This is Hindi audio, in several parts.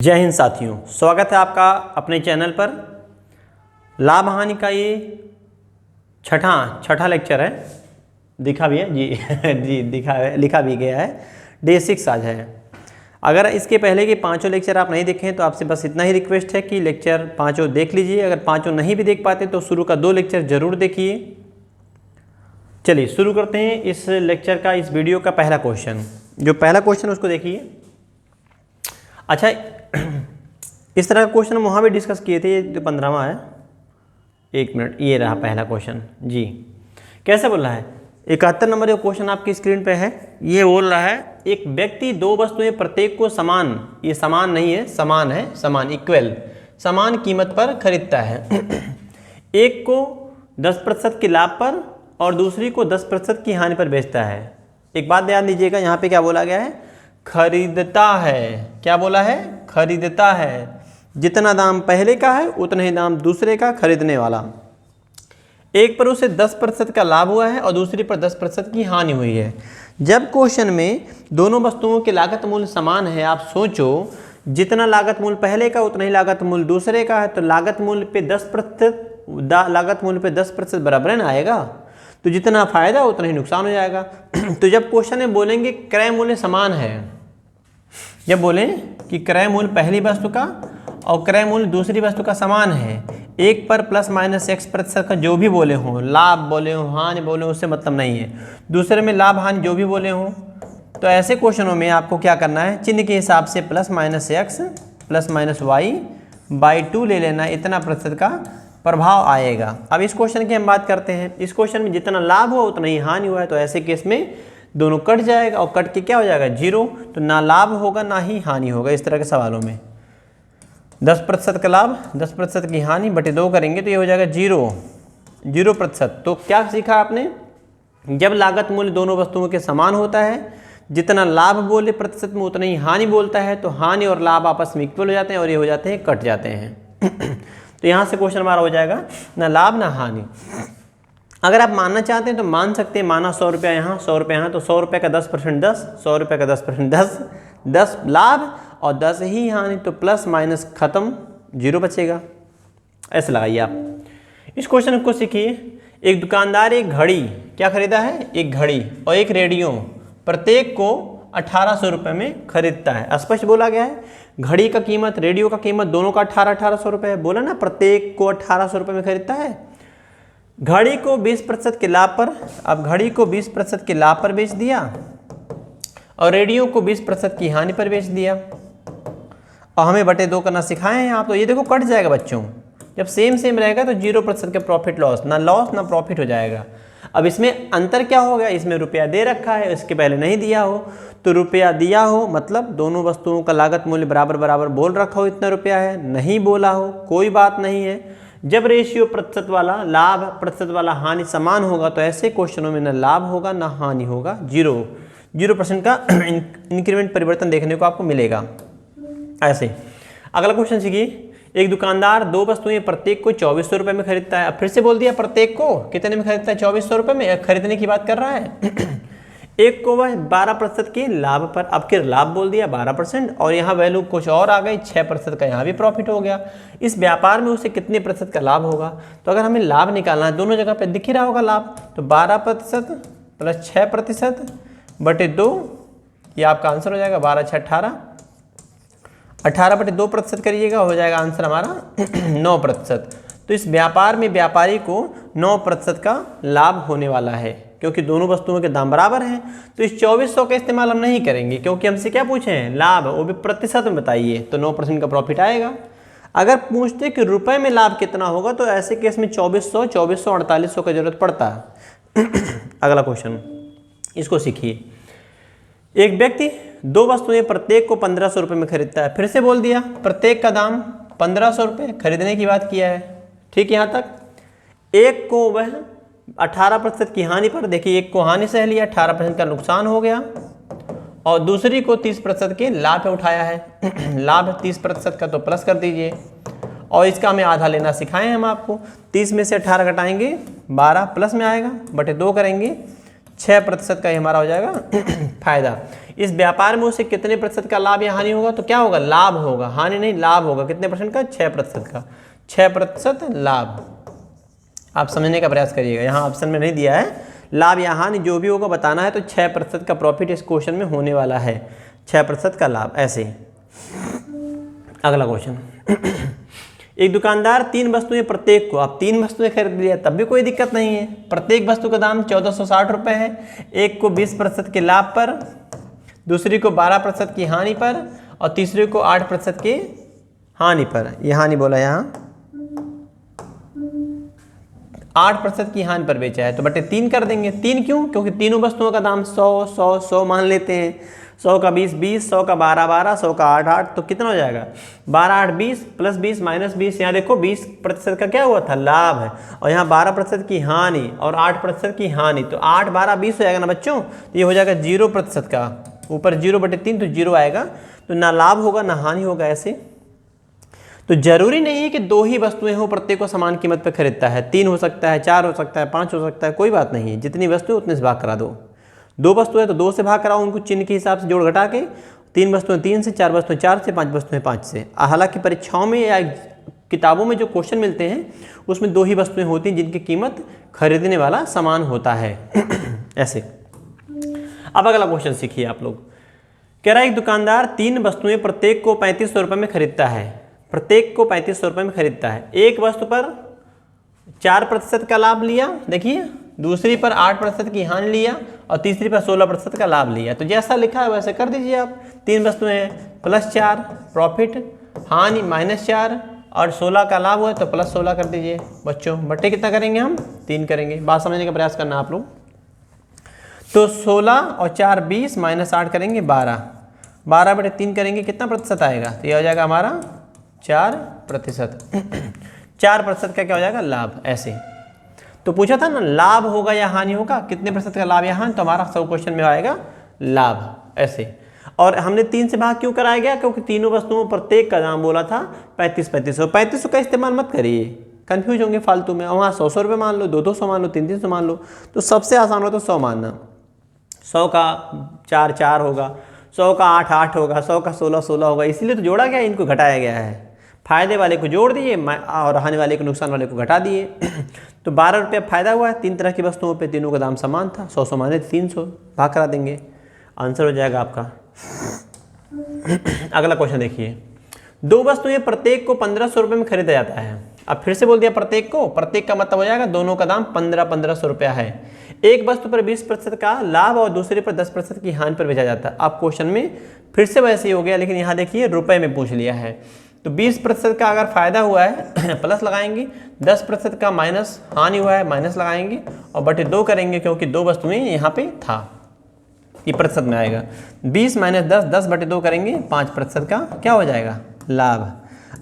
जय हिंद साथियों, स्वागत है आपका अपने चैनल पर। लाभ हानि का ये छठा लेक्चर है। दिखा भी है जी जी लिखा भी गया है। डे 6 आज है। अगर इसके पहले के पांचों लेक्चर आप नहीं देखें तो आपसे बस इतना ही रिक्वेस्ट है कि लेक्चर पांचों देख लीजिए। अगर पांचों नहीं भी देख पाते तो शुरू का 2 लेक्चर जरूर देखिए। चलिए शुरू करते हैं इस लेक्चर का, इस वीडियो का पहला क्वेश्चन। जो पहला क्वेश्चन उसको देखिए। अच्छा, इस तरह का क्वेश्चन हम वहाँ भी डिस्कस किए थे, ये जो 15वां है। 1 मिनट, ये रहा पहला क्वेश्चन जी। कैसे बोल रहा है? 71 नंबर जो क्वेश्चन आपकी स्क्रीन पे है, ये बोल रहा है एक व्यक्ति 2 वस्तुएं प्रत्येक को समान, ये समान नहीं है, समान है, समान इक्वल, समान कीमत पर खरीदता है। एक को 10% के लाभ पर और दूसरी को 10% की हानि पर बेचता है। एक बात ध्यान दीजिएगा, यहाँ पे क्या बोला गया है? खरीदता है। क्या बोला है? खरीदता है। जितना दाम पहले का है उतना ही दाम दूसरे का खरीदने वाला। एक पर उसे 10% का लाभ हुआ है और दूसरी पर 10% की हानि हुई है। जब क्वेश्चन में दोनों वस्तुओं के लागत मूल्य समान है, आप सोचो जितना लागत मूल्य पहले का उतना ही लागत मूल्य दूसरे का है, तो लागत मूल्य पे 10% बराबर ना आएगा, तो जितना फायदा उतना ही नुकसान हो जाएगा। तो जब क्वेश्चन में बोलेंगे क्रय मूल्य समान है, जब बोलें कि क्रय मूल्य पहली वस्तु का और क्रय मूल्य दूसरी वस्तु का समान है, एक पर +-X% का जो भी बोले हों, लाभ बोले हों, हानि बोले हों, उससे मतलब नहीं है। दूसरे में लाभ हानि जो भी बोले हों, तो ऐसे क्वेश्चनों में आपको क्या करना है? चिन्ह के हिसाब से +-X +-Y/2 ले लेना, इतना प्रतिशत का प्रभाव आएगा। अब इस क्वेश्चन की हम बात करते हैं। इस क्वेश्चन में जितना लाभ हुआ उतना ही हानि हुआ है, तो ऐसे केस में दोनों कट जाएगा और कट के क्या हो जाएगा? 0। तो ना लाभ होगा ना ही हानि होगा। इस तरह के सवालों में 10% का लाभ 10% की हानि बटे 2 करेंगे तो ये हो जाएगा 0%। तो क्या सीखा आपने? जब लागत मूल्य दोनों वस्तुओं के समान होता है, जितना लाभ बोले प्रतिशत में उतना ही हानि बोलता है, तो हानि और लाभ आपस में इक्वल हो जाते हैं और ये हो जाते हैं, कट जाते हैं। तो यहाँ से क्वेश्चन हमारा हो जाएगा ना लाभ ना हानि। अगर आप मानना चाहते हैं तो मान सकते हैं, माना 100 रुपया यहाँ 100 रुपया यहाँ, तो 100 रुपये का 10% 10, 100 रुपये का 10% 10 लाभ और 10 ही हानि, तो प्लस माइनस खत्म, 0 बचेगा। ऐसे लगाइए आप। इस क्वेश्चन को सीखिए। एक दुकानदार एक घड़ी क्या खरीदा है? एक घड़ी और एक रेडियो, प्रत्येक को 1800 रुपये में खरीदता है। स्पष्ट बोला गया है। घड़ी का कीमत, रेडियो का कीमत दोनों का 1800 रुपये है। बोला ना, प्रत्येक को 1800 रुपये में खरीदता है। घड़ी को 20% के लाभ पर, अब घड़ी को 20% के लाभ पर बेच दिया और रेडियो को 20% की हानि पर बेच दिया। और हमें बटे 2 करना सिखाए हैं आप, तो ये देखो कट जाएगा बच्चों। जब सेम रहेगा तो 0% का प्रॉफिट लॉस ना प्रॉफिट हो जाएगा। अब इसमें अंतर क्या हो गया? इसमें रुपया दे रखा है, इसके पहले नहीं दिया हो, तो रुपया दिया हो मतलब दोनों वस्तुओं का लागत मूल्य बराबर बोल रखा हो, इतना रुपया है, नहीं बोला हो, कोई बात नहीं है। जब रेशियो प्रतिशत वाला लाभ प्रतिशत वाला हानि समान होगा, तो ऐसे क्वेश्चनों में ना लाभ होगा ना हानि होगा, 0% का इंक्रीमेंट परिवर्तन देखने को आपको मिलेगा। ऐसे अगला क्वेश्चन सीखिए। एक दुकानदार 2 वस्तुएं प्रत्येक को 2400 रुपये में खरीदता है। अब फिर से बोल दिया, प्रत्येक को कितने में खरीदता है? 2400 रुपये में खरीदने की बात कर रहा है। एक को वह 12% के लाभ पर, अब के लाभ बोल दिया 12% और यहाँ वैल्यू कुछ और आ गई, 6% का यहाँ भी प्रॉफिट हो गया। इस व्यापार में उसे कितने प्रतिशत का लाभ होगा? तो अगर हमें लाभ निकालना है, दोनों जगह पे दिख ही रहा होगा लाभ, तो 12% + 6% बटे 2, ये आपका आंसर हो जाएगा। 12 × 6 = 18 बटे 2% करिएगा, हो जाएगा आंसर हमारा 9%। तो इस व्यापार में व्यापारी को 9% का लाभ होने वाला है, क्योंकि दोनों वस्तुओं के दाम बराबर हैं। तो इस 2400 का इस्तेमाल हम नहीं करेंगे, क्योंकि हमसे क्या पूछे हैं? लाभ, वो भी प्रतिशत में बताइए, तो 9% का प्रॉफिट आएगा। अगर पूछते कि रुपए में लाभ कितना होगा, तो ऐसे केस में 2400, 4800 का जरूरत पड़ता है। अगला क्वेश्चन, इसको सीखिए। एक व्यक्ति 2 वस्तुएं प्रत्येक को 1500 रुपये में खरीदता है। फिर से बोल दिया, प्रत्येक का दाम 1500 रुपये, खरीदने की बात किया है। ठीक, यहाँ तक। एक को वह 18% की हानि पर, देखिए एक को हानि सह लिया, 18% का नुकसान हो गया, और दूसरी को 30% के लाभ पे उठाया है। लाभ 30% का, तो प्लस कर दीजिए। और इसका हमें आधा लेना सिखाएं हम आपको। 30 में से 18 घटाएंगे, 12 प्लस में आएगा, बटे 2 करेंगे, 6% का ही हमारा हो जाएगा फायदा। इस व्यापार में उसे कितने प्रतिशत का लाभ या हानि होगा, तो क्या होगा, लाभ होगा, हानि नहीं लाभ होगा। कितने परसेंट का, 6% का, 6% लाभ। आप समझने का प्रयास करिएगा, यहाँ ऑप्शन में नहीं दिया है, लाभ या हानि जो भी होगा बताना है, तो 6% का प्रॉफिट इस क्वेश्चन में होने वाला है, 6% का लाभ। ऐसे अगला क्वेश्चन एक दुकानदार 3 वस्तुएं प्रत्येक को, आप 3 वस्तुएं खरीद लिया तब भी कोई दिक्कत नहीं है, प्रत्येक वस्तु का दाम 1460 रुपये है। एक को 20% के लाभ पर, दूसरी को 12% की हानि पर और तीसरी को 8% की हानि पर। यह हानि बोला यहाँ 8% की हानि पर बेचा है, तो बटे 3 कर देंगे। 3 क्यों, क्योंकि तीनों वस्तुओं का दाम 100 मान लेते हैं। 100 का 20 20, 100 का 12 12, 100 का 8 8, तो कितना हो जाएगा 12 8 20 प्लस 20 माइनस 20। यहाँ देखो 20% का क्या हुआ था, लाभ है, और यहाँ 12% की हानि और 8% की हानि, तो 8 12 20 हो जाएगा ना बच्चों। तो ये हो जाएगा 0% का, ऊपर 0/3 तो 0 आएगा, तो ना लाभ होगा ना हानि होगा। ऐसे तो जरूरी नहीं है कि 2 ही वस्तुएं हो प्रत्येक को समान कीमत पर खरीदता है, 3 हो सकता है, 4 हो सकता है, 5 हो सकता है, कोई बात नहीं है। जितनी वस्तुएं उतने से भाग करा दो। 2 वस्तुएं तो 2 से भाग कराओ, उनको चिन्ह के हिसाब से जोड़ घटा के। 3 वस्तुएं 3 से, 4 वस्तुएं 4 से, 5 वस्तुएं 5 से। हालांकि परीक्षाओं में या किताबों में जो क्वेश्चन मिलते हैं उसमें 2 ही वस्तुएं होती हैं जिनकी कीमत खरीदने वाला समान होता है। ऐसे अब अगला क्वेश्चन सीखिए आप लोग। कह रहा है एक दुकानदार 3 वस्तुएं प्रत्येक को 3500 रुपये में खरीदता है, प्रत्येक को 3500 रुपये में खरीदता है। एक वस्तु पर 4% का लाभ लिया, देखिए, दूसरी पर 8% की हानि लिया और तीसरी पर 16% का लाभ लिया। तो जैसा लिखा है वैसे कर दीजिए आप। 3 वस्तुएं हैं, +4 प्रॉफिट, हानि -4 और 16 का लाभ हुआ तो +16 कर दीजिए बच्चों। बट्टे कितना करेंगे हम, 3 करेंगे। बात समझने का प्रयास करना आप लोग। तो 16 और 4 20 -8 करेंगे 12, 12/3 करेंगे, कितना प्रतिशत आएगा, तो यह हो जाएगा हमारा 4%। 4% का क्या हो जाएगा, लाभ। ऐसे तो पूछा था ना लाभ होगा या हानि होगा, कितने प्रतिशत का लाभ या हानि, तो हमारा सब क्वेश्चन में आएगा लाभ। ऐसे और हमने 3 से भाग क्यों कराया गया, क्योंकि तीनों वस्तुओं प्रत्येक का दाम बोला था 3500। 3500 का इस्तेमाल मत करिए, कंफ्यूज होंगे फालतू में। वहाँ 100 रुपये मान लो, 200 मान लो, 300 मान लो, तो सबसे आसान हो तो 100 मानना। 100 का 4 4 होगा, 100 का 8 8 होगा, 100 का 16 16 होगा, इसीलिए तो जोड़ा गया, इनको घटाया गया है। फायदे वाले को जोड़ दिए और हानि वाले को, नुकसान वाले को घटा दिए। तो 12 रुपये फायदा हुआ है 3 तरह की वस्तुओं पे, तीनों का दाम समान था, 100 माने 300, भाग करा देंगे, आंसर हो जाएगा आपका। अगला क्वेश्चन देखिए। 2 वस्तुएं प्रत्येक को 1500 रुपये में खरीदा जाता है। अब फिर से बोल दिया प्रत्येक को, प्रत्येक का मतलब हो जाएगा दोनों का दाम 1500 रुपया है। एक वस्तु पर 20% का लाभ और दूसरे पर 10% की हानि पर बेचा जाता है। अब क्वेश्चन में फिर से वैसे ही हो गया, लेकिन यहाँ देखिए रुपए में पूछ लिया है। तो 20% का अगर फायदा हुआ है प्लस लगाएंगे, 10% का माइनस हानि हुआ है माइनस लगाएंगे और बटे 2 करेंगे, क्योंकि 2 वस्तुएं यहाँ पे था, ये प्रतिशत में आएगा। 20 - 10, 10/2 करेंगे, 5% का क्या हो जाएगा, लाभ।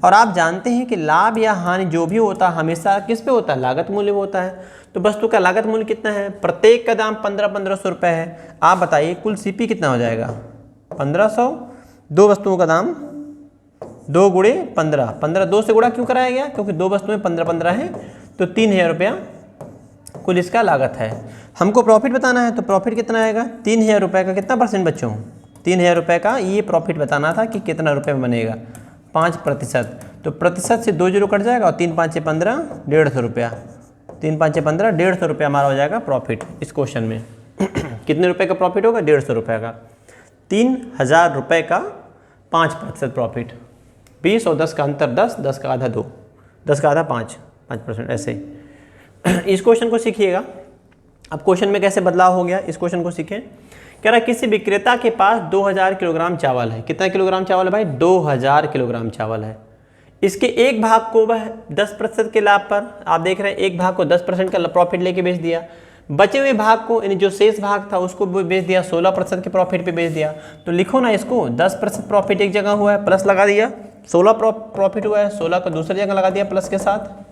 और आप जानते हैं कि लाभ या हानि जो भी होता है हमेशा किस पे होता है, लागत मूल्य में होता है। तो वस्तु का लागत मूल्य कितना है, प्रत्येक का दाम 1500 रुपये है। आप बताइए कुल सीपी कितना हो जाएगा, 1500। 2 वस्तुओं का दाम 2 गुणे 15, 15 2 से गुणा क्यों कराया गया, क्योंकि 2 वस्तुएं 15 हैं, तो 3000 रुपया कुल इसका लागत है। हमको प्रॉफिट बताना है, तो प्रॉफिट कितना आएगा, 3000 रुपये का कितना परसेंट बच्चों, 3000 रुपये का ये प्रॉफिट बताना था कि कितना रुपये में बनेगा, 5%। तो प्रतिशत से 2 जीरो कट जाएगा और 3 5 6 15, 150 रुपया, 3 5 6 15, 150 रुपया हमारा हो जाएगा प्रॉफिट इस क्वेश्चन में। कितने रुपए का प्रॉफिट होगा, 150 रुपये का। 3000 रुपये का 5% प्रॉफिट, 20 और 10 का अंतर 10, 10 का आधा 2, 10 का आधा 5%। ऐसे इस क्वेश्चन को सीखिएगा। अब क्वेश्चन में कैसे बदलाव हो गया, इस क्वेश्चन को सीखें। कह रहा है किसी विक्रेता के पास 2000 किलोग्राम चावल है। कितना किलोग्राम चावल है भाई, 2000 किलोग्राम चावल है। इसके एक भाग को वह 10% के लाभ पर, आप देख रहे हैं एक भाग को 10% का प्रॉफिट लेके बेच दिया, बचे हुए भाग को यानी जो शेष भाग था उसको बेच दिया 16% के प्रॉफिट पे बेच दिया। तो लिखो ना इसको, 10% प्रॉफिट एक जगह हुआ है प्लस लगा दिया, 16 प्रॉफिट हुआ है, 16 को दूसरी जगह लगा दिया प्लस के साथ।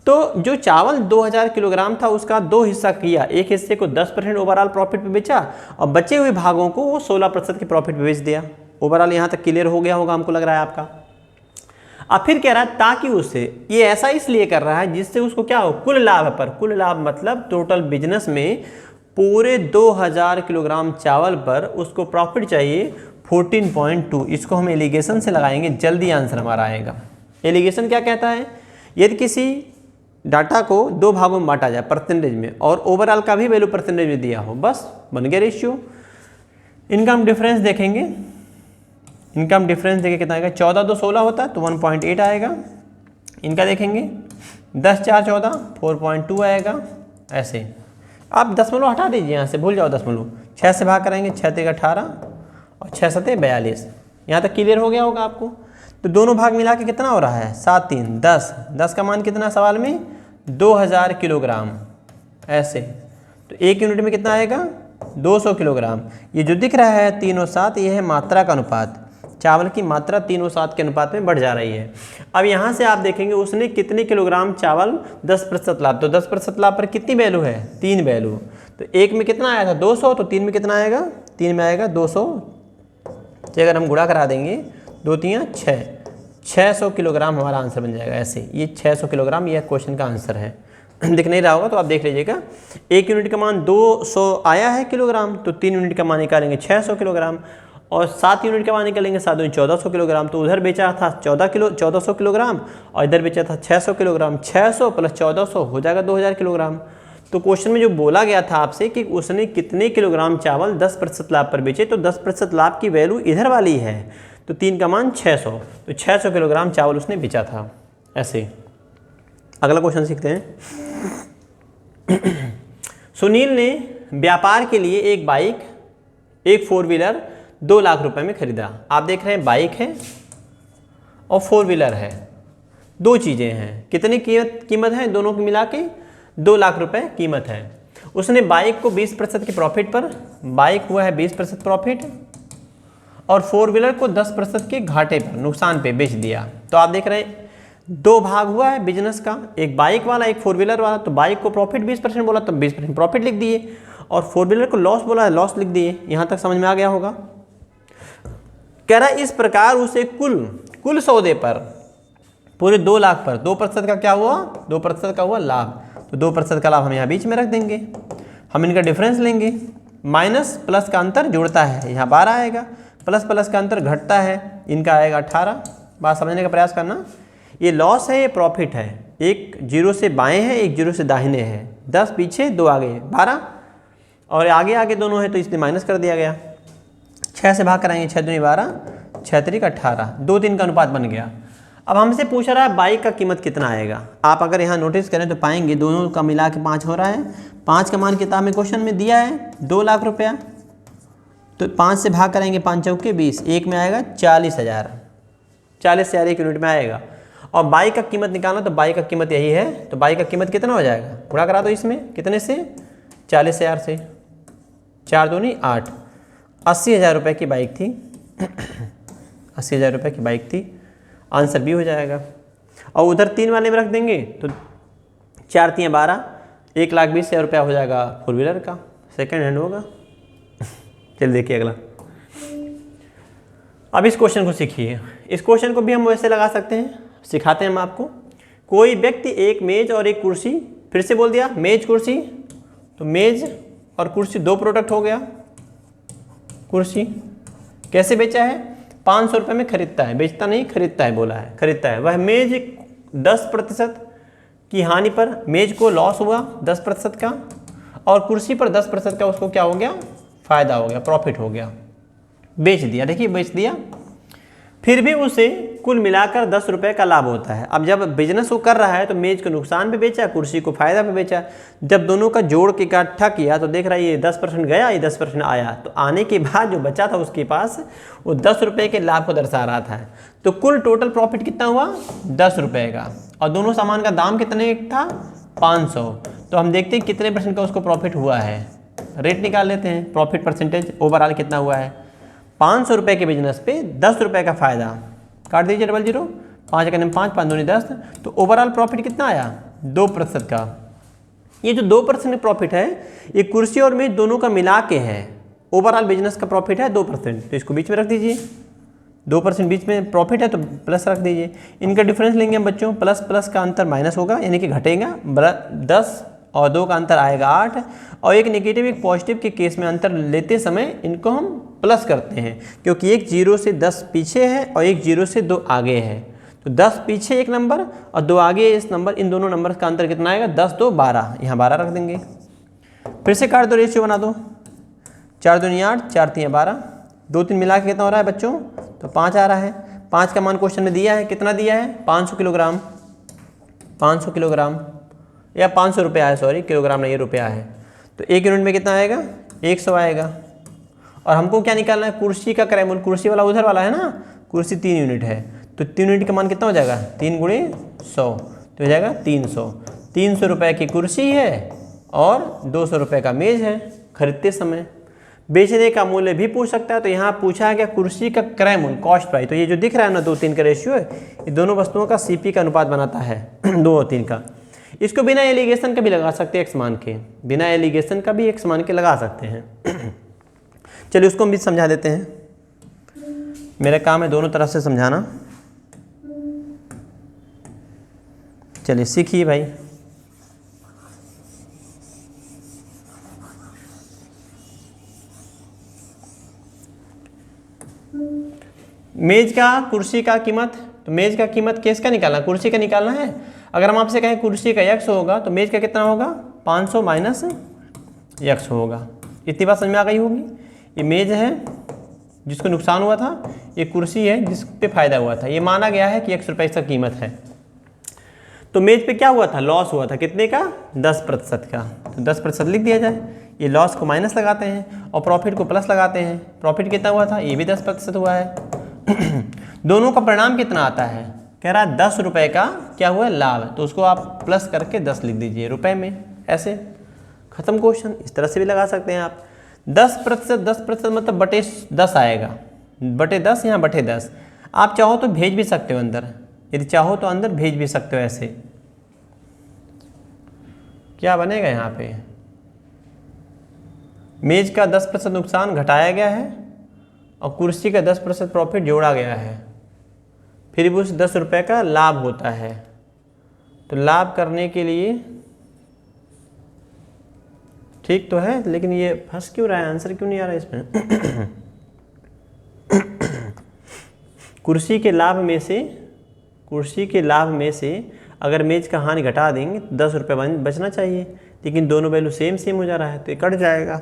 तो जो चावल 2000 किलोग्राम था उसका 2 हिस्सा किया, एक हिस्से को 10% ओवरऑल प्रॉफिट पे बेचा और बचे हुए भागों को वो 16% के प्रॉफिट पे बेच दिया। ओवरऑल यहाँ तक क्लियर हो गया होगा हमको लग रहा है आपका। अब फिर कह रहा है ताकि उससे, ये ऐसा इसलिए कर रहा है जिससे उसको क्या हो, कुल लाभ पर, कुल लाभ मतलब टोटल बिजनेस में पूरे 2000 किलोग्राम चावल पर उसको प्रॉफिट चाहिए 14.2। इसको हम एलिगेशन से लगाएंगे, जल्दी आंसर हमारा आएगा। एलिगेशन क्या कहता है, यदि किसी डाटा को दो भागों में बांटा जाए परसेंटेज में और ओवरऑल का भी वैल्यू परसेंटेज में दिया हो, बस बन गया रेशियो। इनकम डिफरेंस देखेंगे, इनकम डिफरेंस देखिए कितना आएगा, 14 2 16 होता है तो 1.8 आएगा। इनका देखेंगे 10 4 14 4.2 आएगा। ऐसे आप दशमलव हटा दीजिए, यहाँ से भूल जाओ दशमलव, 6 से भाग करेंगे, 6 3 18 और 6 7 42। यहाँ तक क्लियर हो गया होगा आपको। तो दोनों भाग मिला के कितना हो रहा है, 7 3 10। 10 का मान कितना सवाल में, 2000 किलोग्राम। ऐसे तो 1 यूनिट में कितना आएगा, 200 किलोग्राम। ये जो दिख रहा है 3 और 7, ये है मात्रा का अनुपात। चावल की मात्रा 3 और 7 के अनुपात में बढ़ जा रही है। अब यहाँ से आप देखेंगे उसने कितने किलोग्राम चावल, 10% लाभ। तो 10% लाभ पर कितनी वैल्यू है, 3 वैल्यू। तो 1 में कितना आया था 200, तो 3 में कितना आएगा, 3 में आएगा 200 से अगर हम गुणा करा देंगे 2 3 6, 600 किलोग्राम हमारा आंसर बन जाएगा। ऐसे ये 600 किलोग्राम यह क्वेश्चन का आंसर है। दिख नहीं रहा होगा तो आप देख लीजिएगा। 1 यूनिट का मान 200 आया है किलोग्राम, तो 3 यूनिट का मान निकालेंगे 600 किलोग्राम और 7 यूनिट का मान निकालेंगे 7 दूनी 1400 किलोग्राम। तो उधर बेचा था 1400 किलोग्राम और इधर बेचा था 600 किलोग्राम। 600 प्लस 1400 हो जाएगा 2000 किलोग्राम। तो क्वेश्चन में जो बोला गया था आपसे कि उसने कितने किलोग्राम चावल 10% लाभ पर बेचे, तो 10% लाभ की वैल्यू इधर वाली है। तो 3 का मान 600, तो 600 किलोग्राम चावल उसने बेचा था। ऐसे अगला क्वेश्चन सीखते हैं। सुनील ने व्यापार के लिए एक बाइक, एक 4 व्हीलर 2 लाख रुपए में खरीदा। आप देख रहे हैं बाइक है और 4 व्हीलर है, दो चीज़ें हैं। कितनी कीमत है दोनों को मिला के, 2 लाख रुपए कीमत है। उसने बाइक को 20% के प्रॉफिट पर, बाइक हुआ है 20% प्रॉफिट, और 4 व्हीलर को 10% के घाटे पर, नुकसान पे बेच दिया। तो आप देख रहे हैं 2 भाग हुआ है बिजनेस का, एक बाइक वाला एक 4 व्हीलर वाला। तो बाइक को प्रॉफिट 20% बोला तो 20% प्रॉफिट लिख दिए, और 4 व्हीलर को लॉस बोला है लॉस लिख दिए। यहाँ तक समझ में आ गया होगा। कह रहा है इस प्रकार उसे कुल सौदे पर पूरे 2 लाख पर 2% का क्या हुआ, 2% का हुआ लाभ। तो 2% का लाभ हम यहाँ बीच में रख देंगे। हम इनका डिफरेंस लेंगे, माइनस प्लस का अंतर जुड़ता है, यहाँ 12 आएगा, प्लस प्लस का अंतर घटता है, इनका आएगा 18। बात समझने का प्रयास करना। ये लॉस है, ये प्रॉफिट है। एक 0 से बाएं है, एक 0 से दाहिने है। 10 पीछे 2 आगे 12, और आगे आगे दोनों है तो इसलिए माइनस कर दिया गया। 6 से भाग कराएंगे, 6 दूनी 12, 6 3 18, 2 3 का अनुपात बन गया। अब हमसे पूछ रहा है बाइक का कीमत कितना आएगा। आप अगर यहाँ नोटिस करें तो पाएंगे दोनों का मिला के 5 हो रहा है। 5 का मान किताब में क्वेश्चन में दिया है 2 लाख रुपया, तो 5 से भाग करेंगे 5 चौके 20, एक में आएगा 40,000, 40,000 1 यूनिट में आएगा। और बाइक का कीमत निकालना, तो बाइक का कीमत यही है, तो बाइक का कीमत कितना हो जाएगा, गुणा करा दो इसमें, कितने से, 40,000 से, 4 दूनी 8, 80,000 रुपये की बाइक थी। 80,000 रुपये की बाइक थी, आंसर भी हो जाएगा। और उधर 3 वाले में रख देंगे तो 4 3 12, 1,20,000 रुपया हो जाएगा 4 व्हीलर का, सेकेंड हैंड होगा। चलिए देखिए अगला। अब इस क्वेश्चन को सीखिए। इस क्वेश्चन को भी हम वैसे लगा सकते हैं, सिखाते हैं हम आपको। कोई व्यक्ति एक मेज और एक कुर्सी, फिर से बोल दिया मेज कुर्सी, तो मेज और कुर्सी 2 प्रोडक्ट हो गया। कुर्सी कैसे बेचा है, 500 रुपये में खरीदता है, बेचता नहीं खरीदता है, बोला है खरीदता है। वह मेज 10% की हानि पर, मेज को लॉस हुआ 10% का, और कुर्सी पर 10% का उसको क्या हो गया, फायदा हो गया, प्रॉफिट हो गया, बेच दिया। देखिए बेच दिया, फिर भी उसे कुल मिलाकर 10 रुपये का लाभ होता है। अब जब बिजनेस वो कर रहा है तो मेज को नुकसान पे बेचा, कुर्सी को फायदा पे बेचा। जब दोनों का जोड़ के इकट्ठा किया तो देख रहा है ये 10% गया, ये 10% आया, तो आने के बाद जो बचा था उसके पास वो 10 रुपये के लाभ को दर्शा रहा था। तो कुल टोटल प्रॉफिट कितना हुआ, 10 रुपये का, और दोनों सामान का दाम कितने था, 500। तो हम देखते हैं कितने % का उसको प्रॉफिट हुआ है, रेट निकाल लेते हैं। प्रॉफिट परसेंटेज ओवरऑल कितना हुआ है, 500 रुपये के बिजनेस पे 10 रुपये का फायदा, काट दीजिए 00, 5 का 5 5 दूनी 10, तो ओवरऑल प्रॉफिट कितना आया, 2% का। ये जो 2% प्रॉफिट है ये कुर्सी और मेज दोनों का मिला के है। ओवरऑल बिजनेस का प्रॉफिट है 2%, तो इसको बीच में रख दीजिए। 2% बीच में प्रॉफिट है तो प्लस रख दीजिए। इनका डिफरेंस लेंगे हम बच्चों, प्लस प्लस का अंतर माइनस होगा, यानी कि घटेगा। 10 और 2 का अंतर आएगा 8, और एक नेगेटिव एक पॉजिटिव के केस में अंतर लेते समय इनको हम प्लस करते हैं, क्योंकि एक 0 से 10 पीछे है और एक 0 से 2 आगे है। तो 10 पीछे एक नंबर और 2 आगे इस नंबर, इन दोनों नंबर का अंतर कितना आएगा, 10 2 12, यहाँ 12 रख देंगे। फिर से काट दो, रेशियो बना दो, 4 दूनी 8, 4 3 12, 2 3 मिला के कितना हो रहा है बच्चों, तो 5 आ रहा है। 5 का मान क्वेश्चन में दिया है, कितना दिया है, 500 किलोग्राम, 500 किलोग्राम या 500 रुपया है, सॉरी किलोग्राम नहीं रुपया है। तो 1 यूनिट में कितना आएगा, 100 आएगा। और हमको क्या निकालना है, कुर्सी का क्रय मूल्य, कुर्सी वाला उधर वाला है ना, कुर्सी 3 यूनिट है, तो 3 यूनिट का मान कितना हो जाएगा, 3 गुणे 100, तो हो जाएगा 300। 300 रुपये की कुर्सी है और 200 रुपये का मेज़ है खरीदते समय। बेचने का मूल्य भी पूछ सकता है, तो यहाँ पूछा है क्या, कुर्सी का क्रय मूल्य, कॉस्ट प्राइस। तो ये जो दिख रहा है ना 2 3 का रेशियो है, ये दोनों वस्तुओं का सीपी का अनुपात बनाता है 2 और 3 का। इसको बिना एलिगेशन का भी लगा सकते हैं, एक्स मान के, बिना एलिगेशन का भी एक्स मान के लगा सकते हैं। चलिए उसको हम भी समझा देते हैं, मेरा काम है दोनों तरफ से समझाना। चलिए सीखिए भाई। मेज का कुर्सी का कीमत, तो मेज का कीमत किसका निकालना, कुर्सी का निकालना है। अगर हम आपसे कहें कुर्सी का x होगा तो मेज का कितना होगा, 500 माइनस x होगा। इतनी बात समझ में आ गई होगी। ये मेज है जिसको नुकसान हुआ था, ये कुर्सी है जिस पे फायदा हुआ था। ये माना गया है कि 100 रुपये इसका कीमत है। तो मेज पे क्या हुआ था, लॉस हुआ था, कितने का, 10% का। तो 10% लिख दिया जाए, ये लॉस को माइनस लगाते हैं और प्रॉफिट को प्लस लगाते हैं। प्रॉफिट कितना हुआ था, ये भी 10% हुआ है। दोनों का परिणाम कितना आता है, कह रहा है 10 रुपये का क्या हुआ, लाभ, तो उसको आप प्लस करके 10 लिख दीजिए रुपए में, ऐसे खत्म क्वेश्चन। इस तरह से भी लगा सकते हैं आप। 10% मतलब बटे 10 आएगा, बटे 10 यहाँ बटे 10। आप चाहो तो भेज भी सकते हो अंदर, यदि चाहो तो अंदर भेज भी सकते हो। ऐसे क्या बनेगा, यहाँ पे मेज का 10% नुकसान घटाया गया है और कुर्सी का 10% प्रॉफिट जोड़ा गया है, फिर भी उस 10 रुपये का लाभ होता है। तो लाभ करने के लिए ठीक तो है, लेकिन ये फंस क्यों रहा है, आंसर क्यों नहीं आ रहा है इसमें। कुर्सी के लाभ में से अगर मेज का हानि घटा देंगे तो 10 रुपये बचना चाहिए, लेकिन दोनों वैल्यू सेम हो जा रहा है तो ये कट जाएगा।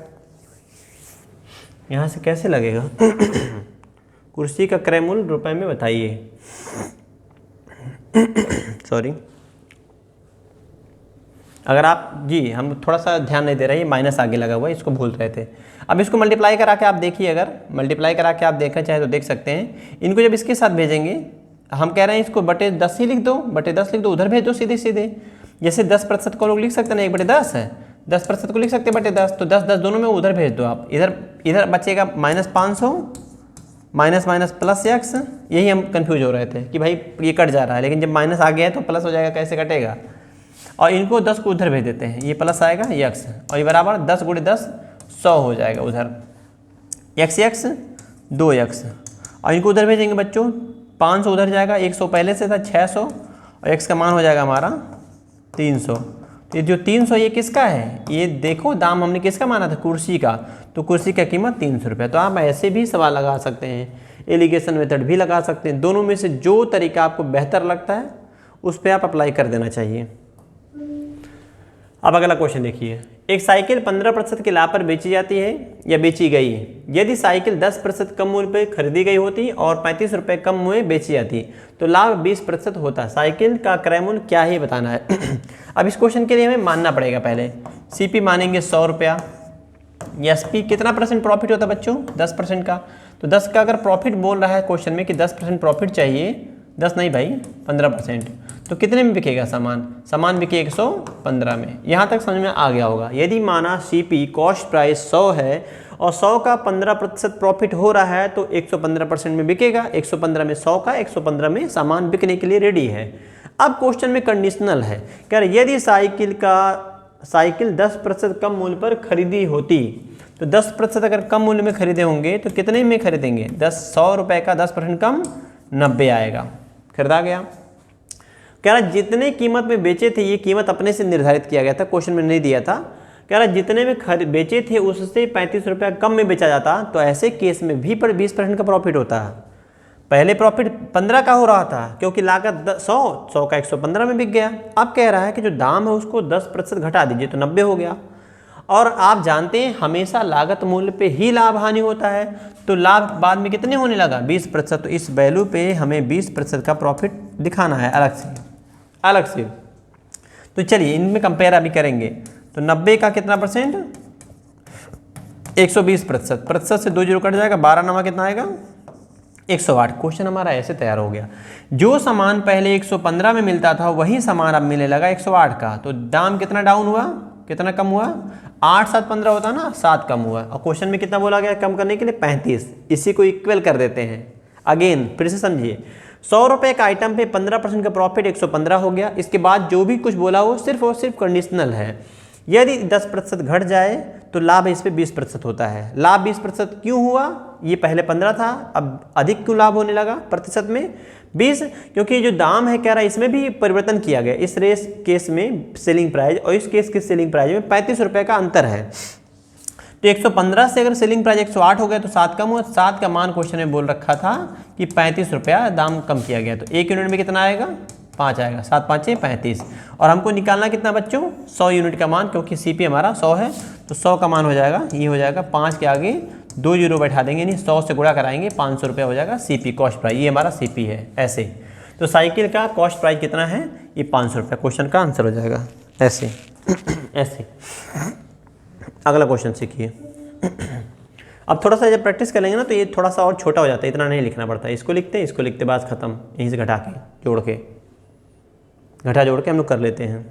यहाँ से कैसे लगेगा। कुर्सी का क्रय मूल्य रुपए में बताइए। सॉरी, अगर आप जी, हम थोड़ा सा ध्यान नहीं दे रहे हैं, माइनस आगे लगा हुआ है, इसको भूल रहे थे। अब इसको मल्टीप्लाई करा के आप देखिए, अगर मल्टीप्लाई करा के आप देखना चाहे तो देख सकते हैं। इनको जब इसके साथ भेजेंगे, हम कह रहे हैं इसको बटे 10 ही लिख दो, बटे 10 लिख दो, उधर भेज दो सीधे सीधे। जैसे 10% को लोग लिख सकते हैं ना, 1/10 है, 10% को लिख सकते हैं बटे 10, तो 10 10 दोनों में उधर भेज दो आप। इधर बचेगा -500 माइनस माइनस प्लस x। यही हम कंफ्यूज हो रहे थे कि भाई ये कट जा रहा है, लेकिन जब माइनस आ गया है तो प्लस हो जाएगा, कैसे कटेगा। और इनको 10 को उधर भेज देते हैं, ये प्लस आएगा x, और ये बराबर 10 × 10 100 हो जाएगा उधर, x 2x। और इनको उधर भेजेंगे बच्चों, 500 उधर जाएगा, 100 पहले से था 600, और x का मान हो जाएगा हमारा 300। तो ये जो 300 ये किसका है, ये देखो दाम हमने किसका माना था, कुर्सी का। तो कुर्सी का कीमत 300 रुपये। तो आप ऐसे भी सवाल लगा सकते हैं, एलिगेशन मेथड भी लगा सकते हैं। दोनों में से जो तरीका आपको बेहतर लगता है उस पर आप अप्लाई कर देना चाहिए। अब अगला क्वेश्चन देखिए, एक साइकिल 15% के लाभ पर बेची जाती है या बेची गई है। यदि साइकिल 10% कम मूल्य पर खरीदी गई होती और 35 रुपये कम मूल्य बेची जाती तो लाभ 20% होता। साइकिल का क्रय मूल्य क्या है बताना है। अब इस क्वेश्चन के लिए हमें मानना पड़ेगा, पहले सीपी मानेंगे 100 रुपया, एसपी कितना परसेंट प्रॉफिट होता है बच्चों, 10% का। तो 10 का अगर प्रॉफिट बोल रहा है क्वेश्चन में कि 10% प्रॉफिट चाहिए, 10 नहीं भाई 15%, तो कितने में बिकेगा सामान बिके 115 में। यहाँ तक समझ में आ गया होगा। यदि माना सीपी कॉस्ट प्राइस 100 है और 100 का 15% प्रॉफिट हो रहा है तो 115% में बिकेगा। 115 में 100 का 115 में सामान बिकने के लिए रेडी है। अब क्वेश्चन में कंडीशनल है, कह रहे यदि साइकिल 10% कम मूल्य पर खरीदी होती, तो 10% अगर कम मूल्य में खरीदे होंगे तो कितने में खरीदेंगे, 100 रुपये का 10% कम 90 आएगा, खरीदा गया। कह रहा जितने कीमत में बेचे थे, ये कीमत अपने से निर्धारित किया गया था, क्वेश्चन में नहीं दिया था। कह रहा जितने में बेचे थे उससे 35 रुपया कम में बेचा जाता तो ऐसे केस में भी पर 20% का प्रॉफिट होता है। पहले प्रॉफिट 15 का हो रहा था क्योंकि लागत 100 का 115 में बिक गया। अब कह रहा है कि जो दाम है उसको 10% घटा दीजिए तो 90 हो गया। और आप जानते हैं हमेशा लागत मूल्य पे ही लाभ हानि होता है, तो लाभ बाद में कितने होने लगा 20%। तो इस वैल्यू पे हमें 20% का प्रॉफिट दिखाना है अलग से। तो चलिए इनमें कंपेयर अभी करेंगे। तो 90 का कितना परसेंट 120%, प्रतिशत से 2 जीरो कट जाएगा, 12 नवा कितना आएगा 108। क्वेश्चन हमारा ऐसे तैयार हो गया। जो सामान पहले 115 में मिलता था वही सामान अब मिलने लगा 108 का, तो दाम कितना डाउन हुआ, कितना कम हुआ, 8 7 15 होता ना, 7 कम हुआ। और क्वेश्चन में कितना बोला गया कम करने के लिए 35। इसी को इक्वल कर देते हैं। अगेन फिर से समझिए, 100 रुपये का आइटम पे 15% का प्रॉफिट 115 हो गया। इसके बाद जो भी कुछ बोला वो सिर्फ और सिर्फ कंडीशनल है। यदि 10% घट जाए तो लाभ इस पे 20% होता है। लाभ 20% क्यों हुआ, ये पहले 15 था, अब अधिक क्यों लाभ होने लगा प्रतिशत में 20, क्योंकि जो दाम है कह रहा है इसमें भी परिवर्तन किया गया। इस रेस केस में सेलिंग प्राइस और इस केस के सेलिंग प्राइस में 35 रुपये का अंतर है। तो 115 से अगर सेलिंग प्राइस 108 हो गया तो 7 कम हुआ। 7 का मान क्वेश्चन में बोल रखा था कि 35 रुपया दाम कम किया गया, तो 1 यूनिट में कितना आएगा 5 आएगा, 7 5 35। और हमको निकालना कितना बच्चों 100 यूनिट का मान, क्योंकि सीपी हमारा 100 है। तो 100 का मान हो जाएगा, ये हो जाएगा 5 के आगे 2 जीरो बैठा देंगे, नहीं 100 से गुणा कराएंगे, 500 रुपया हो जाएगा सीपी कॉस्ट प्राइस। ये हमारा सीपी है ऐसे। तो साइकिल का कॉस्ट प्राइस कितना है, ये 500 रुपया। क्वेश्चन का आंसर हो जाएगा ऐसे ऐसे। अगला क्वेश्चन सीखिए। अब थोड़ा सा जब प्रैक्टिस करेंगे ना तो ये थोड़ा सा और छोटा हो जाता है, इतना नहीं लिखना पड़ता है। इसको लिखते हैं, इसको लिखते बाद खत्म, यहीं से घटा के जोड़ के हम लोग कर लेते हैं।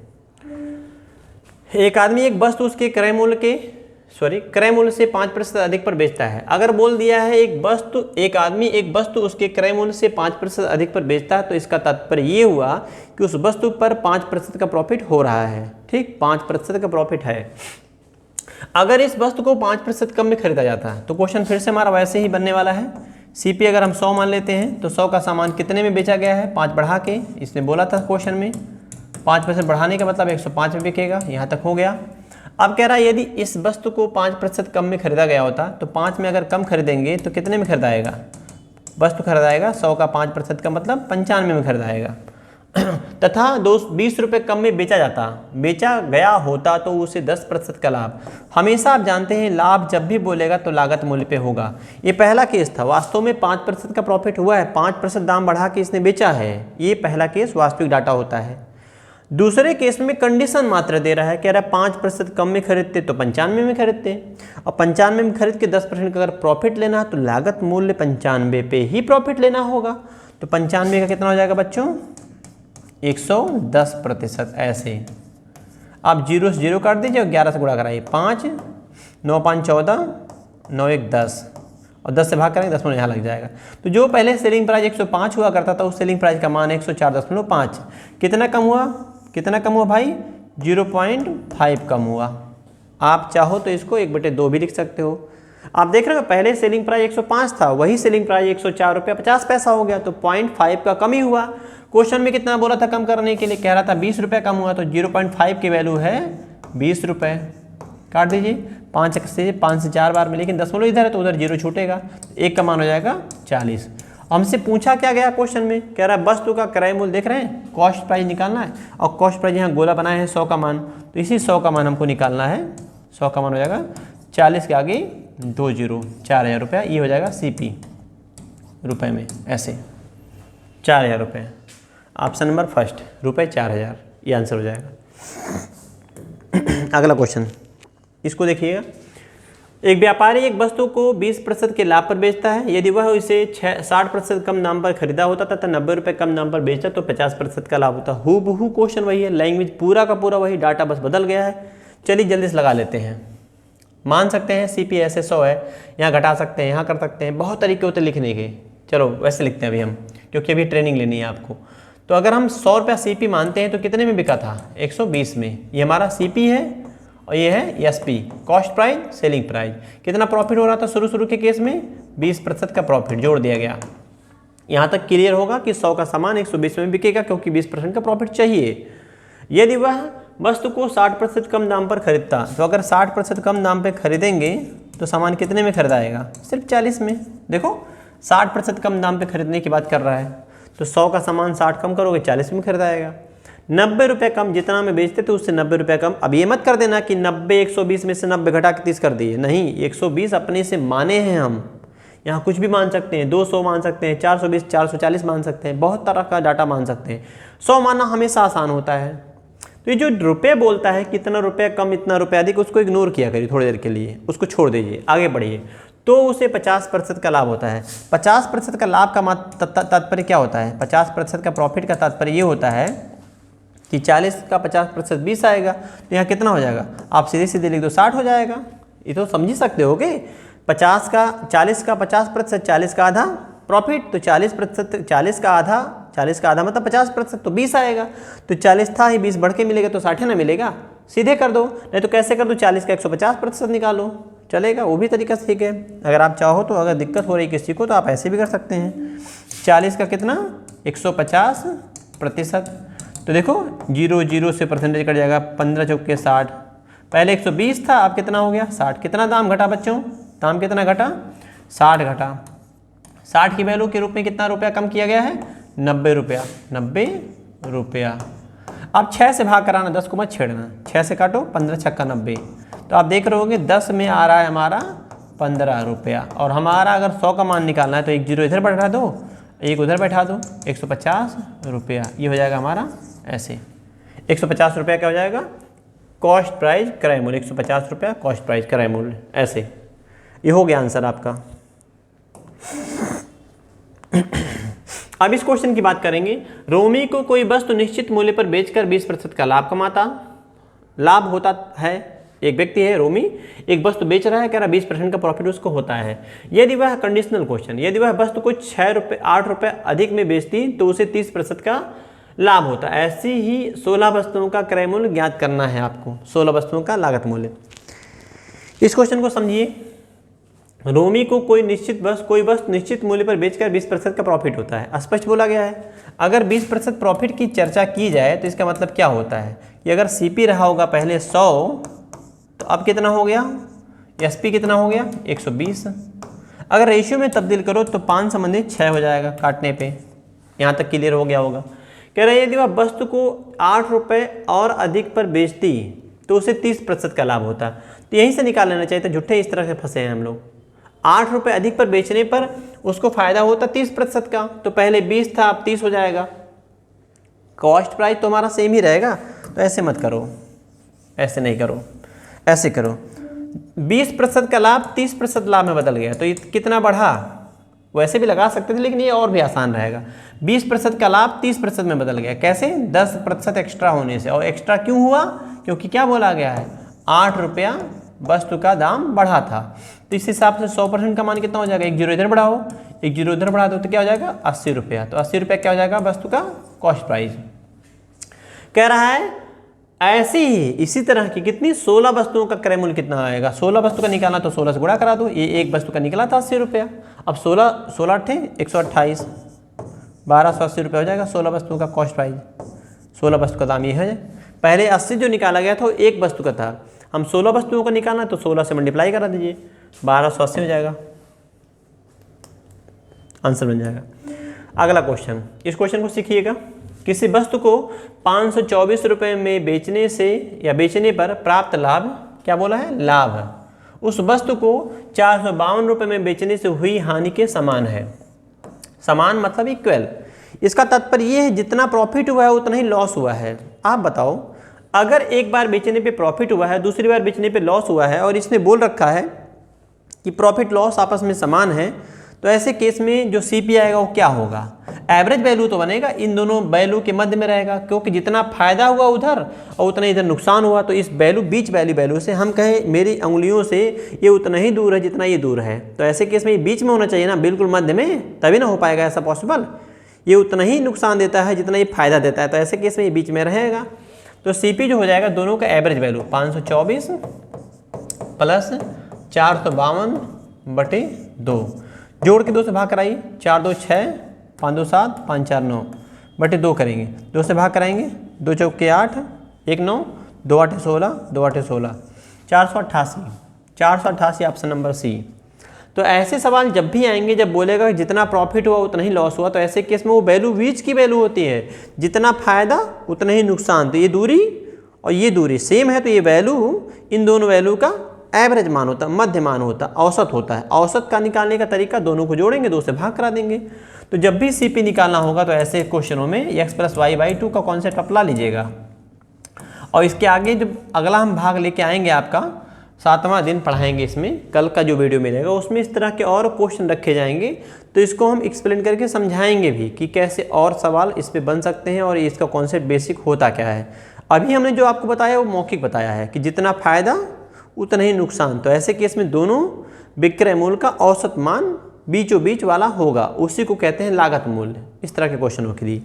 एक आदमी एक वस्तु उसके क्रय मूल्य से 5% अधिक पर बेचता है। अगर बोल दिया है एक आदमी एक वस्तु उसके क्रय मूल्य से 5% अधिक पर बेचता है, तो इसका तात्पर्य ये हुआ कि उस वस्तु पर 5% का प्रॉफिट हो रहा है। ठीक, 5% का प्रॉफिट है। अगर इस वस्तु को 5% कम में खरीदा जाता है तो क्वेश्चन फिर से हमारा वैसे ही बनने वाला है। सीपी अगर हम 100 मान लेते हैं तो 100 का सामान कितने में बेचा गया है 5 बढ़ा के, इसने बोला था क्वेश्चन में 5% बढ़ाने का मतलब 105 में बिकेगा, यहाँ तक हो गया। अब कह रहा है यदि इस वस्तु को 5% कम में खरीदा गया होता तो 5 में अगर कम खरीदेंगे तो कितने में खरीदाएगा, वस्तु खरीदाएगा 100 का 5% का मतलब 95 में खरीदाएगा। तथा 20 रुपये कम में बेचा गया होता तो उसे 10% का लाभ। हमेशा आप जानते हैं लाभ जब भी बोलेगा तो लागत मूल्य पे होगा। ये पहला केस था, वास्तव में 5% का प्रॉफिट हुआ है, 5% दाम बढ़ा के इसने बेचा है। ये पहला केस वास्तविक डाटा होता है। दूसरे केस में कंडीशन मात्र दे रहा है, कह रहा है 5% कम में खरीदते तो 95 में खरीदते, और 95 में खरीद के 10% का अगर प्रॉफिट लेना है तो लागत मूल्य 95 पे ही प्रॉफिट लेना होगा। तो 95 का कितना हो जाएगा बच्चों 110%। ऐसे आप 0 से 0 काट दीजिए और 11 से गुणा कराइए, 5 9 5 14 9 1 10 और 10 से भाग करेंगे 10 यहाँ लग जाएगा। तो जो पहले सेलिंग प्राइस 105 हुआ करता था उस सेलिंग प्राइस का मान 104.5। कितना कम हुआ भाई 0.5 कम हुआ। आप चाहो तो इसको 1/2 भी लिख सकते हो। आप देख रहे हो पहले सेलिंग प्राइस 105 था, वही सेलिंग प्राइस 104 रुपया 50 पैसा हो गया, तो 0.5 का कम ही हुआ। क्वेश्चन में कितना बोला था कम करने के लिए, कह रहा था 20 रुपये कम हुआ, तो 0.5 की वैल्यू है 20 रुपये। काट दीजिए 5 से 4 बार में, लेकिन दशमलव इधर है तो उधर 0 छूटेगा, 1 का मान हो जाएगा 40। हमसे पूछा क्या गया क्वेश्चन में, कह रहा है वस्तु का क्रय मूल्य देख रहे हैं, कॉस्ट प्राइस निकालना है, और कॉस्ट प्राइस यहाँ गोला बनाया है 100 का मान, तो इसी 100 का मान हमको निकालना है। 100 का मान हो जाएगा 40 के आगे 2 जीरो 4000 रुपया, ये हो जाएगा सीपी रुपए में, ऐसे 4000 रुपये। ऑप्शन नंबर फर्स्ट रुपये 4000, ये आंसर हो जाएगा। अगला क्वेश्चन इसको देखिएगा। एक व्यापारी एक वस्तु को 20% के लाभ पर बेचता है। यदि वह इसे 60% कम दाम पर खरीदा होता तथा 90 रुपये कम दाम पर बेचता तो 50% का लाभ होता। हूबहू क्वेश्चन वही है, लैंग्वेज पूरा का पूरा वही, डाटा बस बदल गया है। चलिए जल्दी से लगा लेते हैं। मान सकते हैं सीपी ऐसे 100 है, यहाँ घटा सकते हैं, यहाँ कर सकते हैं, बहुत तरीके होते लिखने के। चलो वैसे लिखते हैं अभी हम, क्योंकि अभी ट्रेनिंग लेनी है आपको। तो अगर हम 100 रुपया सीपी मानते हैं तो कितने में बिका था 120 में, ये हमारा सीपी है और ये है SP cost price selling price. कितना प्रॉफिट हो रहा था शुरू के केस में 20% का प्रॉफिट जोड़ दिया गया, यहाँ तक क्लियर होगा कि 100 का सामान 120 में बिकेगा क्योंकि 20% का प्रॉफिट चाहिए। यदि वह वस्तु को 60% कम दाम पर खरीदता, तो अगर 60% कम दाम पर खरीदेंगे तो सामान कितने में खरीदाएगा? सिर्फ 40 में। देखो 60% कम दाम पे खरीदने की बात कर रहा है, तो 100 का सामान 60 कम करोगे 40 में खरीदाएगा। 90 रुपये कम, जितना में बेचते तो उससे 90 रुपये कम। अब ये मत कर देना कि 90 120 में से 90 घटा के 30 कर दिए, नहीं, 120 अपने से माने हैं हम। यहाँ कुछ भी मान सकते हैं, 200 मान सकते हैं, 420 440 मान सकते हैं, बहुत तरह का डाटा मान सकते हैं। 100 मानना हमेशा आसान होता है। तो ये जो रुपये बोलता है कितना रुपये कम इतना रुपये अधिक, उसको इग्नोर किया करिए थोड़ी देर के लिए, उसको छोड़ दीजिए, आगे बढ़िए। तो उसे 50% का लाभ होता है। 50% का लाभ का तात्पर्य क्या होता है? 50% का प्रॉफिट का तात्पर्य ये होता है कि 40 का 50% 20 आएगा, तो यहाँ कितना हो जाएगा? आप सीधे सीधे लिख दो 60 हो जाएगा। ये तो समझ ही सकते हो कि 40 का 50%, 40 का आधा प्रॉफिट, तो 40% 40 का आधा मतलब 50%, तो 20 आएगा। तो 40 था ही, 20 बढ़ के मिलेगा तो 60 ना मिलेगा। सीधे कर दो, नहीं तो कैसे कर दो, 40 का 150% निकालो, चलेगा, वो भी तरीका ठीक है। अगर आप चाहो तो, अगर दिक्कत हो रही किसी को, तो आप ऐसे भी कर सकते हैं। 40 का कितना? 150%। तो देखो 0 से परसेंटेज कट जाएगा, 15 चौके 60। पहले 120 था, अब कितना हो गया? 60। कितना दाम घटा बच्चों? दाम कितना घटा? 60 घटा। 60 की वैल्यू के रूप में कितना रुपया कम किया गया है? 90 रुपया। 90 रुपया। अब 6 से भाग कराना, 10 को मत छेड़ना। 6 से काटो, 15 छक्का 90। तो आप देख रहे होंगे 10 में आ रहा है हमारा 15 रुपया। और हमारा अगर 100 का मान निकालना है तो एक 0 इधर बैठा दो, एक उधर बैठा दो, 150 रुपया। ये हो जाएगा हमारा ऐसे। 150 रुपया क्या हो जाएगा? कॉस्ट प्राइस क्रय मूल्य। 150 रुपया कॉस्ट प्राइस क्रय मूल्य, ऐसे। ये हो गया आंसर आपका। अब इस क्वेश्चन की बात करेंगे। रोमी को कोई वस्तु निश्चित मूल्य पर बेचकर 20% का लाभ होता है। एक व्यक्ति है रोमी, एक वस्तु बेच रहा है, कह रहा 20% का प्रॉफिट उसको होता है। यदि वह कंडीशनल क्वेश्चन, यदि वह वस्तु को 8 रुपये अधिक में बेचती तो उसे 30% का लाभ होता। ऐसी ही 16 वस्तुओं का क्रय मूल्य ज्ञात करना है आपको, 16 वस्तुओं का लागत मूल्य। इस क्वेश्चन को समझिए। रोमी को कोई वस्तु निश्चित मूल्य पर बेचकर 20% का प्रॉफिट होता है। स्पष्ट बोला गया है। अगर 20% प्रॉफिट की चर्चा की जाए तो इसका मतलब क्या होता है कि अगर सीपी रहा होगा पहले 100, तो अब कितना हो गया? एसपी कितना हो गया? 120। अगर रेशियो में तब्दील करो तो 5 संबंधित 6 हो जाएगा काटने पे। यहाँ तक क्लियर हो गया होगा। कह रहे हैं यदि वह वस्तु को 8 रुपये और अधिक पर बेचती तो उसे 30% का लाभ होता। तो यहीं से निकाल लेना चाहिए था, झूठे इस तरह से फंसे हैं हम लोग। 8 रुपये अधिक पर बेचने पर उसको फायदा होता 30% का, तो पहले 20 था, अब 30 हो जाएगा। कॉस्ट प्राइस तो हमारा सेम ही रहेगा। तो ऐसे मत करो, ऐसे नहीं करो, ऐसे करो। 20% का लाभ 30% लाभ में बदल गया, तो ये कितना बढ़ा? वैसे भी लगा सकते थे, लेकिन ये और भी आसान रहेगा। 20% का लाभ 30% में बदल गया। कैसे? 10% एक्स्ट्रा होने से। और एक्स्ट्रा क्यों हुआ? क्योंकि क्या बोला गया है? 8 रुपया वस्तु का दाम बढ़ा था। तो इस हिसाब से 100% का मान कितना हो जाएगा? एक 0 इधर बढ़ाओ, एक 0 इधर बढ़ा दो, तो क्या हो जाएगा? 80 रुपया। तो 80 रुपया क्या हो जाएगा? वस्तु का कॉस्ट प्राइस। कह रहा है ऐसे ही इसी तरह की कितनी 16 वस्तुओं का क्रय मूल्य कितना आएगा? 16 वस्तु का निकालना तो 16 से गुणा करा दो। ये एक वस्तु का निकला था 80 रुपया। अब 16 थे 128, 1280 रुपये हो जाएगा 16 वस्तुओं का कॉस्ट प्राइस। 16 वस्तु का दाम ये है। पहले 80 जो निकाला गया था वो एक वस्तु का था। हम 16 वस्तुओं का निकालना तो 16 से मल्टीप्लाई करा दीजिए, 1280 हो जाएगा, आंसर बन जाएगा। अगला क्वेश्चन, इस क्वेश्चन को सीखिएगा। किसी वस्तु को 524 रुपये में बेचने पर प्राप्त लाभ, क्या बोला है? लाभ उस वस्तु को 452 रुपये में बेचने से हुई हानि के समान है। समान मतलब इक्वल। इसका तात्पर्य ये है जितना प्रॉफिट हुआ है उतना ही लॉस हुआ है। आप बताओ, अगर एक बार बेचने पे प्रॉफिट हुआ है, दूसरी बार बेचने पे लॉस हुआ है, और इसने बोल रखा है कि प्रॉफिट लॉस आपस में समान है, तो ऐसे केस में जो सीपी आएगा वो क्या होगा? एवरेज वैल्यू तो बनेगा, इन दोनों वैल्यू के मध्य में रहेगा, क्योंकि जितना फायदा हुआ उधर और उतना इधर नुकसान हुआ। तो इस वैल्यू बीच वैल्यू से हम कहें मेरी उंगलियों से ये उतना ही दूर है जितना ये दूर है, तो ऐसे केस में ये बीच में होना चाहिए ना, बिल्कुल मध्य में, तभी ना हो पाएगा ऐसा पॉसिबल। ये उतना ही नुकसान देता है जितना ये फायदा देता है, तो ऐसे केस में ये बीच में रहेगा। तो सीपी जो हो जाएगा दोनों का एवरेज वैल्यू 524 प्लस 452/2, जोड़ के 2 से भाग कराइए, 4 2 6 5 2 7, 5 4 9 बटे 2 करेंगे, 2 से भाग कराएंगे, 2 चौके 8, 1 9, 2 8 16, 2 8 16, 488, 488 ऑप्शन नंबर सी। तो ऐसे सवाल जब भी आएंगे जब बोलेगा जितना प्रॉफिट हुआ उतना ही लॉस हुआ, तो ऐसे केस में वो वैल्यू बीच की वैल्यू होती है, जितना फायदा उतना ही नुकसान। तो ये दूरी और ये दूरी सेम है, तो ये वैल्यू इन दोनों वैल्यू का एवरेज मान होता है, मध्य मान होता है, औसत होता है। औसत का निकालने का तरीका दोनों को जोड़ेंगे, 2 से भाग करा देंगे। तो जब भी CP निकालना होगा तो ऐसे क्वेश्चनों में x + y/2 का कॉन्सेप्ट अपना लीजिएगा। और इसके आगे जब अगला हम भाग लेके आएंगे, आपका 7वां दिन पढ़ाएंगे, इसमें कल का जो वीडियो मिलेगा उसमें इस तरह के और क्वेश्चन रखे जाएंगे, तो इसको हम एक्सप्लेन करके समझाएंगे भी कि कैसे और सवाल इस पे बन सकते हैं और इसका कॉन्सेप्ट बेसिक होता क्या है। अभी हमने जो आपको बताया वो मौखिक बताया है कि जितना फायदा उतना ही नुकसान। तो ऐसे केस में दोनों विक्रय मूल्य का औसत मान बीचों बीच वाला होगा, उसी को कहते हैं लागत मूल्य, इस तरह के क्वेश्चनों के लिए।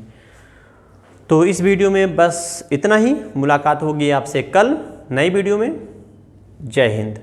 तो इस वीडियो में बस इतना ही, मुलाकात होगी आपसे कल नई वीडियो में। जय हिंद।